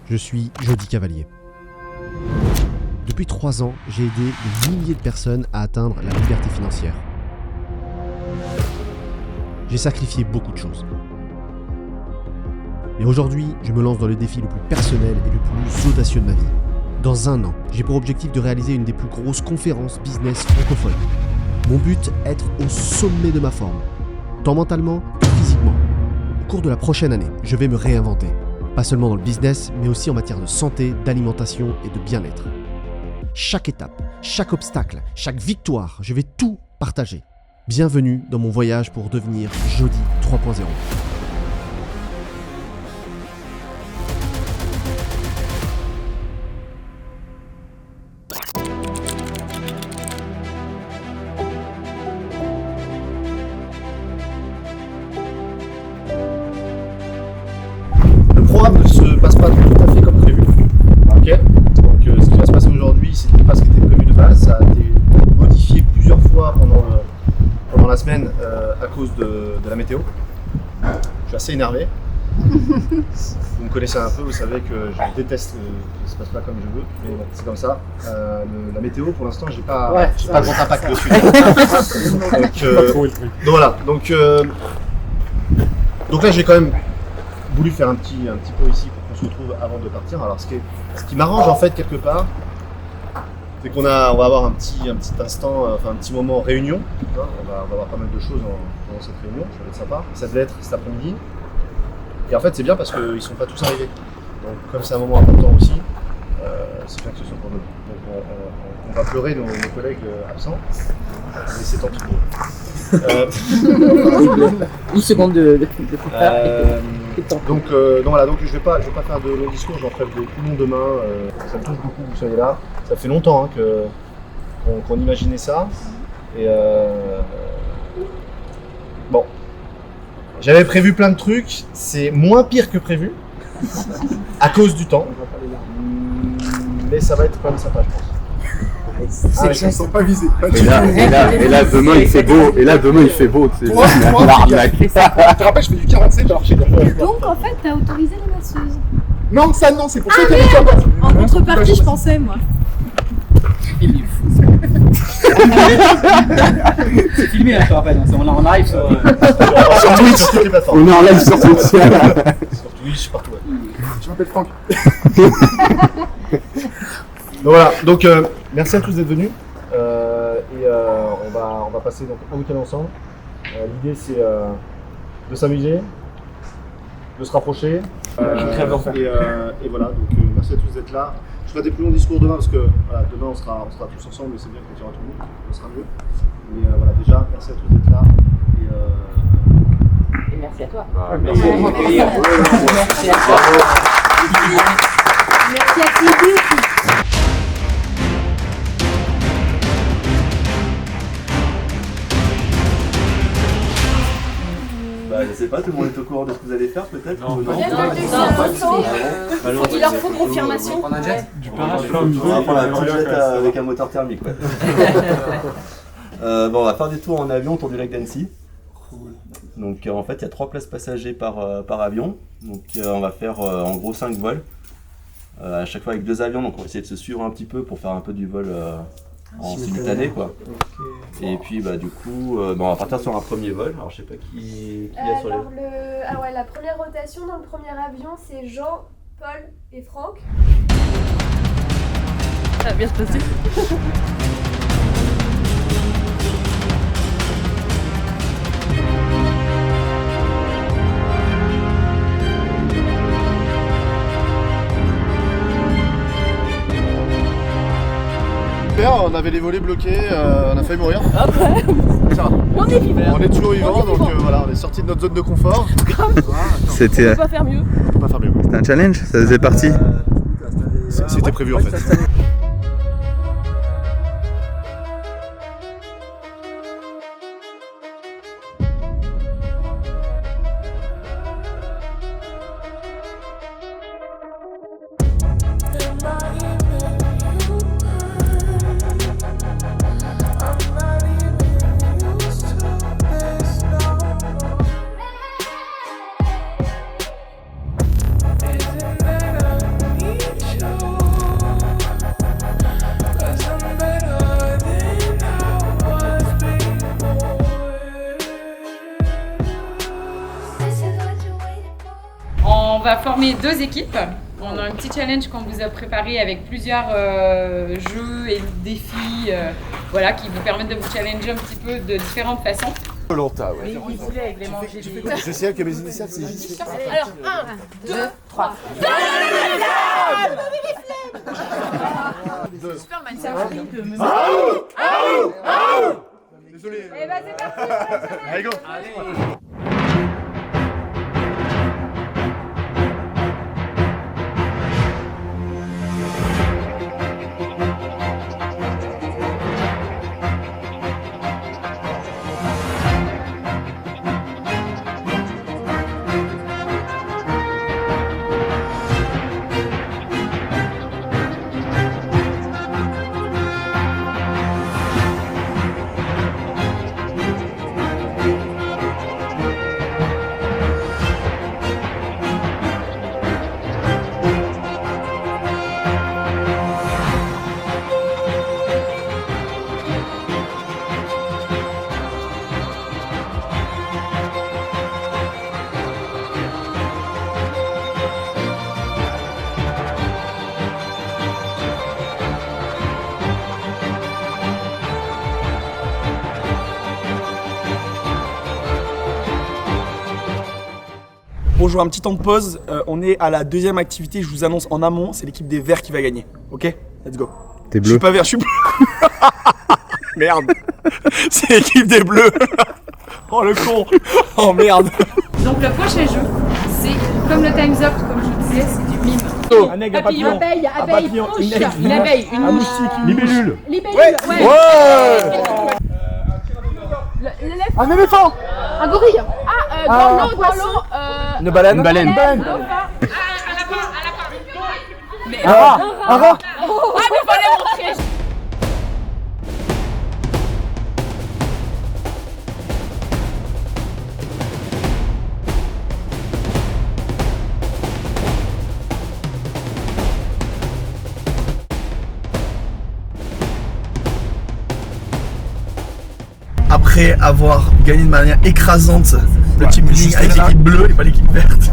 Je suis Jody Cavalier. Depuis 3 ans, j'ai aidé des milliers de personnes à atteindre la liberté financière. J'ai sacrifié beaucoup de choses. Mais aujourd'hui, je me lance dans le défi le plus personnel et le plus audacieux de ma vie. Dans 1 an, j'ai pour objectif de réaliser une des plus grosses conférences business francophones. Mon but, être au sommet de ma forme, tant mentalement que physiquement. Au cours de la prochaine année, je vais me réinventer. Pas seulement dans le business, mais aussi en matière de santé, d'alimentation et de bien-être. Chaque étape, chaque obstacle, chaque victoire, je vais tout partager. Bienvenue dans mon voyage pour devenir Jody 3.0. Le programme ne se passe pas tout à fait comme prévu. Ok. Donc ce qui va se passer aujourd'hui, ce n'était pas ce qui était prévu de base. Ça a été modifié plusieurs fois pendant la semaine à cause de la météo. Je suis assez énervé. Vous me connaissez un peu, vous savez que je déteste que ça se passe pas comme je veux, mais bon, c'est comme ça. La météo, pour l'instant, j'ai pas grand impact dessus. Donc voilà. Donc là, j'ai quand même voulu faire un petit pot ici pour qu'on se retrouve avant de partir. Alors ce qui m'arrange en fait quelque part, c'est qu'on va avoir un petit instant, enfin un petit moment réunion. On va avoir pas mal de choses pendant cette réunion, ça va être sympa. Ça devait être cet après-midi. Et en fait c'est bien parce qu'ils sont pas tous arrivés. Donc comme c'est un moment important aussi, c'est bien que ce soit pour nous. Donc on va pleurer nos collègues absents, mais c'est tant pis pour eux. Une seconde de Donc voilà, donc je vais pas faire de long discours, j'en ferai plus long demain. Ça me touche beaucoup que vous soyez là. Ça fait longtemps qu'on imaginait ça. Et bon, j'avais prévu plein de trucs, c'est moins pire que prévu à cause du temps. Mais ça va être quand même sympa, je pense. Ils sont pas visés. Et là, demain il fait beau. Tu sais. L'arnaque. Je te rappelle, je fais du 47, alors chez Donc en fait, t'as autorisé les masseuses. Non, ça non, c'est pour ça qu'il y a des En contrepartie, je pensais, moi. Il est fou. C'est filmé là, je te rappelle. On est en live sur Twitch, sur toutes les plateformes. On est en live sur Twitch. Sur Twitch, partout. Ouais. Je m'appelle Franck. Donc voilà, donc merci à tous d'être venus. On va passer donc un week-end ensemble. L'idée c'est de s'amuser, de se rapprocher. Et voilà, donc merci à tous d'être là. Je ferai des plus longs discours demain parce que voilà, demain on sera tous ensemble et c'est bien quand il y aura tout le monde, ce sera mieux. Mais voilà, déjà merci à tous d'être là. Et merci à toi. Merci à Philippe. Je sais pas, tout le monde est au courant de ce que vous allez faire peut-être? Il leur faut confirmation. On va prendre un petit jet avec un moteur thermique. Ouais. Bon, on va faire des tours en avion autour du lac d'Annecy. Donc en fait il y a 3 places passagers par avion. Donc on va faire en gros 5 vols. À chaque fois avec 2 avions, donc on va essayer de se suivre un petit peu pour faire un peu du vol en simultané quoi. Et puis bah du coup on va partir sur un premier vol. Alors je sais pas qui y a sur les... La première rotation dans le premier avion, c'est Jean, Paul et Franck. Ça va bien se passer. On avait les volets bloqués, on a failli mourir. Après, Ça va. on est vivant. On est toujours vivants, donc voilà, on est sorti de notre zone de confort. C'était On peut pas faire mieux. On peut pas faire mieux. un challenge, ça faisait partie. C'était prévu en fait. va former 2 équipes. On a un petit challenge qu'on vous a préparé avec plusieurs jeux et défis voilà, qui vous permettent de vous challenger un petit peu de différentes façons. Volontaire, ouais. Il voulait manger des... Je sais que mes initiales, c'est juste. Alors, 1, 2, 3. Superman, c'est un film de me... Désolé. Et bah c'est parti. Allez, go. Bonjour, un petit temps de pause. On est à la deuxième activité. Je vous annonce en amont, c'est l'équipe des Verts qui va gagner. Ok, let's go. T'es Je suis bleu. pas vert, je suis bleu. Merde. C'est l'équipe des bleus. Oh le con. Oh merde. Donc le prochain jeu, c'est comme le Time's Up, comme je vous disais, c'est du mime. Un aigle, un papillon. Abeille, Un papillon, mouche. une aigle, Une abeille, une un mouche. moustique, Libellule. Libellule, Ouais. ouais. L'élève, Un éléphant. un gorille. Dans l'eau, Une baleine. Une baleine. Un rat. Un rat. Après avoir gagné de manière écrasante le team building avec l'équipe bleue et pas l'équipe verte,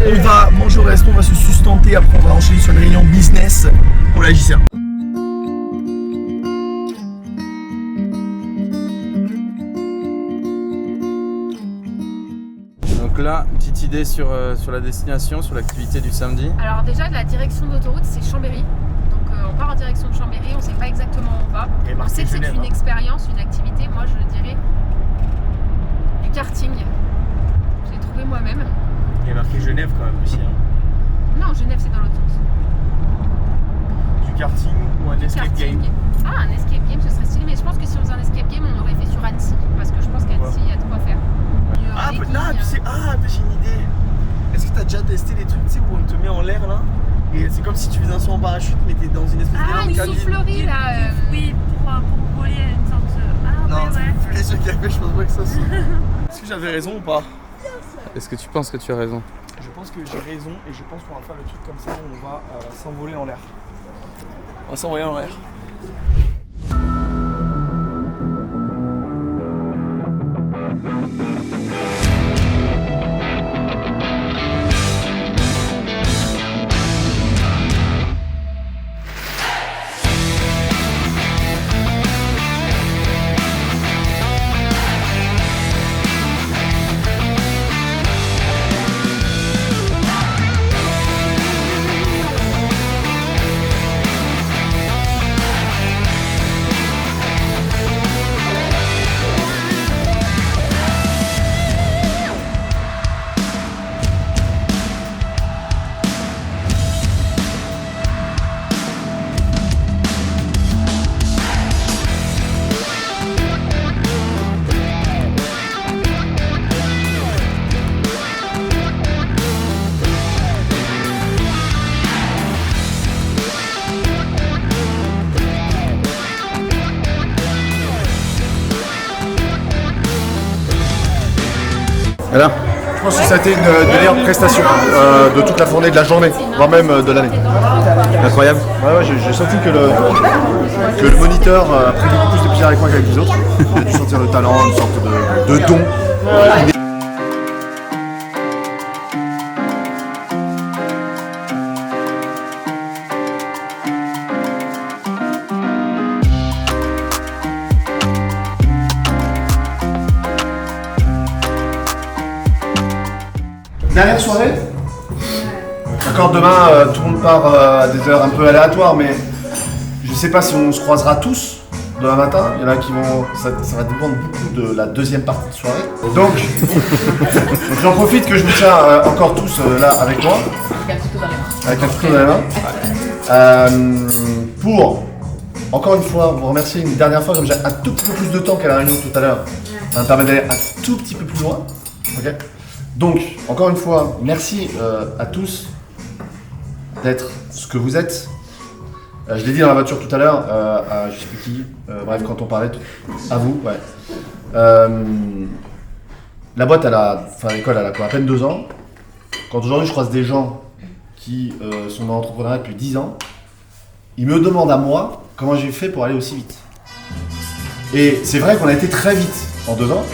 on va manger au resto, on va se sustenter, après on va enchaîner sur une réunion business pour la JCA. Donc là, une petite idée sur la destination, sur l'activité du samedi. Alors déjà, la direction d'autoroute, c'est Chambéry. Donc on part en direction de Chambéry, on ne sait pas exactement où on va. On sait que c'est une expérience, une activité. Moi, je dirais du karting. Je l'ai trouvé moi-même. Il y a marqué Genève quand même aussi. Non, Genève, c'est dans l'autre sens. Du karting ou un escape Karting. game. Ah, un escape game, ce serait stylé. Mais je pense que si on faisait un escape game, on aurait fait sur Annecy. Parce que je pense qu'Annecy, il y a de quoi faire. Il y aura des guilles, J'ai une idée. Est-ce que tu as déjà testé les trucs, tu sais, où on te met en l'air là? Et c'est comme si tu faisais un saut en parachute, mais t'es dans une espèce Ah, une d'énorme cabine. soufflerie là. Oui, pour voler une sorte de... Ah Non, ouais, ouais. vu les yeux qu'il y avait, je pense pas que ça se... Est-ce que j'avais raison ou pas? Est-ce que tu penses que tu as raison? Je pense que j'ai raison et je pense qu'on va faire le truc comme ça, on va s'envoler en l'air. On va s'envoler en l'air. Alors, Je pense que ça a été une des meilleures prestations de toute la fournée, de la journée, voire même de l'année. incroyable. Ouais, j'ai senti que le moniteur a pris beaucoup plus de plaisir avec moi qu'avec les autres. J'ai dû sentir le talent, une sorte de don. Dernière soirée. D'accord, demain tout le monde part à des heures un peu aléatoires, mais je sais pas si on se croisera tous demain matin. Il y en a qui vont. Ça va dépendre beaucoup de la deuxième partie de soirée. Donc j'en profite que je vous tiens encore tous là avec moi. Avec un couteau dans les mains. Avec un couteau dans les mains. Pour, encore une fois, vous remercier une dernière fois, comme j'ai un tout petit peu plus de temps qu'à la réunion tout à l'heure. Ça me permet d'aller un tout petit peu plus loin. Ok. Donc, encore une fois, merci à tous d'être ce que vous êtes. Je l'ai dit dans la voiture tout à l'heure, à je sais plus qui, bref, quand on parlait, à vous, ouais. La boîte, l'école, elle a quoi, à peine 2 ans. Quand aujourd'hui je croise des gens qui sont dans l'entrepreneuriat depuis 10 ans, ils me demandent à moi comment j'ai fait pour aller aussi vite. Et c'est vrai qu'on a été très vite en 2 ans.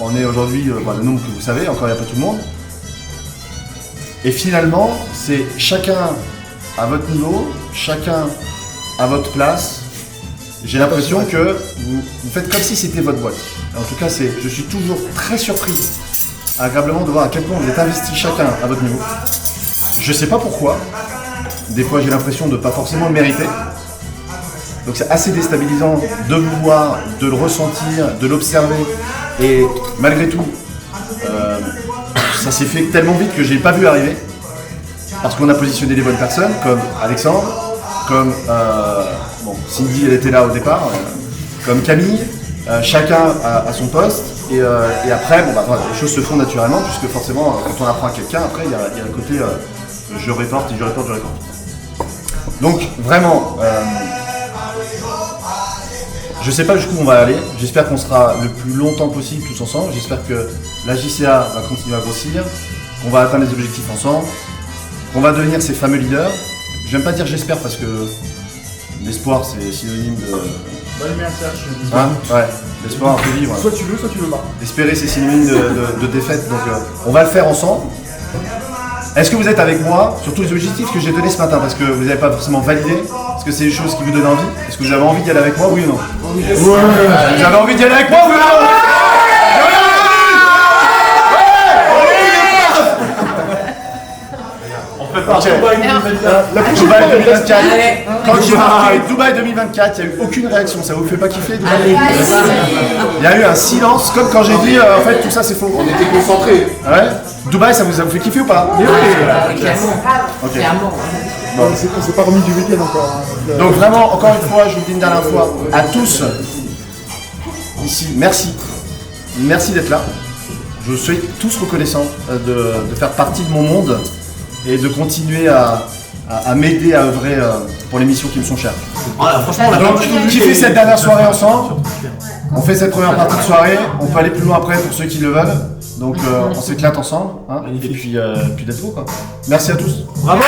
On est aujourd'hui le nombre que vous savez, encore il n'y a pas tout le monde. Et finalement, c'est chacun à votre niveau, chacun à votre place. J'ai l'impression que vous faites comme si c'était votre boîte. En tout cas, je suis toujours très surpris, agréablement, de voir à quel point vous êtes investis chacun à votre niveau. Je sais pas pourquoi. Des fois, j'ai l'impression de pas forcément le mériter. Donc c'est assez déstabilisant de vous voir, de le ressentir, de l'observer. Et malgré tout, ça s'est fait tellement vite que j'ai pas vu arriver. Parce qu'on a positionné les bonnes personnes, comme Alexandre, comme Cindy, elle était là au départ, comme Camille, chacun à son poste. Et après, les choses se font naturellement, puisque forcément, quand on apprend à quelqu'un, après, il y a le côté je reporte. Donc vraiment, je sais pas jusqu'où on va aller. J'espère qu'on sera le plus longtemps possible tous ensemble. J'espère que la JCA va continuer à grossir, qu'on va atteindre les objectifs ensemble, qu'on va devenir ces fameux leaders. J'aime pas dire j'espère parce que l'espoir c'est synonyme de... Bon anniversaire, je ouais, l'espoir un peu vivre. Soit tu veux, soit tu veux pas. Espérer c'est synonyme de défaite, donc on va le faire ensemble. Est-ce que vous êtes avec moi sur tous les objectifs que j'ai donnés ce matin? Parce que vous n'avez pas forcément validé. Est-ce que c'est des choses qui vous donnent envie? Est-ce que vous avez envie d'y aller avec moi, oui ou non? Oui. Vous avez envie d'y aller avec moi, oui ou non? Dubaï 2024. Quand j'ai marqué Dubaï 2024, il n'y a eu aucune réaction. Ça vous fait pas kiffer Dubaï? Il y a eu un silence, comme quand j'ai dit en fait tout ça c'est faux. On était concentrés. Ouais. Dubaï, ça vous fait kiffer ou pas? Ok. Bon. On s'est pas remis du week-end encore. Donc vraiment, encore une fois, je vous le dis une dernière fois, à tous ici, merci. Merci d'être là. Je suis tous reconnaissant de faire partie de mon monde et de continuer à m'aider à œuvrer pour les missions qui me sont chères. Voilà, franchement, donc, qui fait cette dernière soirée ensemble? On fait cette première partie de soirée, on peut aller plus loin après pour ceux qui le veulent. Donc on s'éclate ensemble, hein, et puis d'être beau quoi. Merci à tous. Bravo!